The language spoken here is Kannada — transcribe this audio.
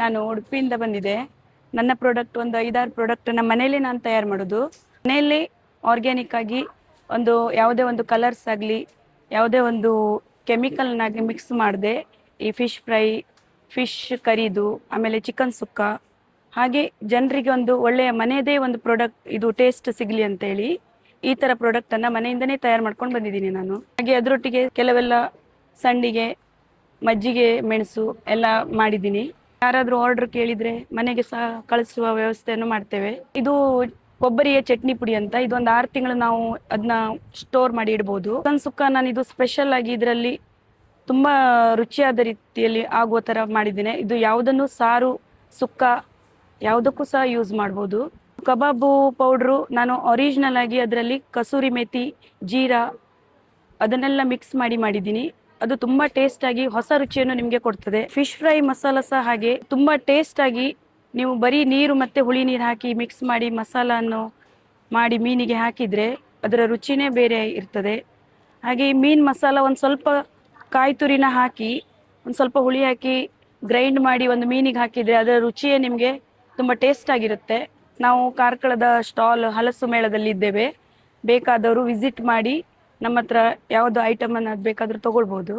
ನಾನು ಉಡುಪಿಯಿಂದ ಬಂದಿದ್ದೆ. ನನ್ನ ಪ್ರಾಡಕ್ಟ್ ಒಂದು 5-6 ಪ್ರಾಡಕ್ಟ್ ನಮ್ಮ ಮನೆಯಲ್ಲಿ ನಾನು ತಯಾರು ಮಾಡೋದು. ಮನೆಯಲ್ಲಿ ಆರ್ಗ್ಯಾನಿಕ್ ಆಗಿ ಒಂದು ಯಾವುದೇ ಒಂದು ಕಲರ್ಸ್ ಆಗಲಿ, ಯಾವುದೇ ಒಂದು ಕೆಮಿಕಲ್ನಾಗಿ ಮಿಕ್ಸ್ ಮಾಡದೆ ಈ ಫಿಶ್ ಫ್ರೈ, ಫಿಶ್ ಕರಿದು, ಆಮೇಲೆ ಚಿಕನ್ ಸುಕ್ಕ, ಹಾಗೆ ಜನರಿಗೆ ಒಂದು ಒಳ್ಳೆಯ ಮನೆಯದೇ ಒಂದು ಪ್ರಾಡಕ್ಟ್ ಇದು ಟೇಸ್ಟ್ ಸಿಗಲಿ ಅಂತೇಳಿ ಈ ಥರ ಪ್ರಾಡಕ್ಟನ್ನು ಮನೆಯಿಂದನೇ ತಯಾರು ಮಾಡ್ಕೊಂಡು ಬಂದಿದ್ದೀನಿ ನಾನು. ಹಾಗೆ ಅದರೊಟ್ಟಿಗೆ ಕೆಲವೆಲ್ಲ ಸಂಡಿಗೆ, ಮಜ್ಜಿಗೆ, ಮೆಣಸು ಎಲ್ಲ ಮಾಡಿದ್ದೀನಿ. ಯಾರಾದರೂ ಆರ್ಡರ್ ಕೇಳಿದರೆ ಮನೆಗೆ ಸಹ ಕಳಿಸುವ ವ್ಯವಸ್ಥೆಯನ್ನು ಮಾಡ್ತೇವೆ. ಇದು ಕೊಬ್ಬರಿಯ ಚಟ್ನಿ ಪುಡಿ ಅಂತ, ಇದೊಂದು 6 ತಿಂಗಳು ನಾವು ಅದನ್ನ ಸ್ಟೋರ್ ಮಾಡಿ ಇಡ್ಬೋದು. ಚಿಕನ್ ಸುಕ್ಕ ನಾನು ಇದು ಸ್ಪೆಷಲ್ ಆಗಿ ಇದರಲ್ಲಿ ತುಂಬ ರುಚಿಯಾದ ರೀತಿಯಲ್ಲಿ ಆಗುವ ಥರ ಮಾಡಿದ್ದೇನೆ. ಇದು ಯಾವುದನ್ನು ಸಾರು, ಸುಕ್ಕ ಯಾವುದಕ್ಕೂ ಸಹ ಯೂಸ್ ಮಾಡ್ಬೋದು. ಕಬಾಬು ಪೌಡ್ರು ನಾನು ಒರಿಜಿನಲ್ ಆಗಿ ಅದರಲ್ಲಿ ಕಸೂರಿ ಮೇಥಿ, ಜೀರಾ ಅದನ್ನೆಲ್ಲ ಮಿಕ್ಸ್ ಮಾಡಿದ್ದೀನಿ. ಅದು ತುಂಬ ಟೇಸ್ಟ್ ಆಗಿ ಹೊಸ ರುಚಿಯನ್ನು ನಿಮಗೆ ಕೊಡ್ತದೆ. ಫಿಶ್ ಫ್ರೈ ಮಸಾಲ ಸಹ ಹಾಗೆ ತುಂಬ ಟೇಸ್ಟ್ ಆಗಿ, ನೀವು ಬರೀ ನೀರು ಮತ್ತು ಹುಳಿ ನೀರು ಹಾಕಿ ಮಿಕ್ಸ್ ಮಾಡಿ ಮಸಾಲನ್ನು ಮಾಡಿ ಮೀನಿಗೆ ಹಾಕಿದರೆ ಅದರ ರುಚಿನೇ ಬೇರೆ ಇರ್ತದೆ. ಹಾಗೆ ಈ ಮೀನು ಮಸಾಲ ಒಂದು ಸ್ವಲ್ಪ ಕಾಯಿ ತುರಿನ ಹಾಕಿ ಒಂದು ಸ್ವಲ್ಪ ಹುಳಿ ಹಾಕಿ ಗ್ರೈಂಡ್ ಮಾಡಿ ಒಂದು ಮೀನಿಗೆ ಹಾಕಿದರೆ ಅದರ ರುಚಿಯೇ ನಿಮಗೆ ತುಂಬ ಟೇಸ್ಟ್ ಆಗಿರುತ್ತೆ. ನಾವು ಕಾರ್ಕಳದ ಸ್ಟಾಲ್ ಹಲಸು ಮೇಳದಲ್ಲಿ ಇದ್ದೇವೆ. ಬೇಕಾದವರು ವಿಸಿಟ್ ಮಾಡಿ ನಮ್ಮ ಹತ್ರ ಯಾವುದು ಐಟಮನ್ನು ಬೇಕಾದರೂ ತಗೊಳ್ಬೋದು.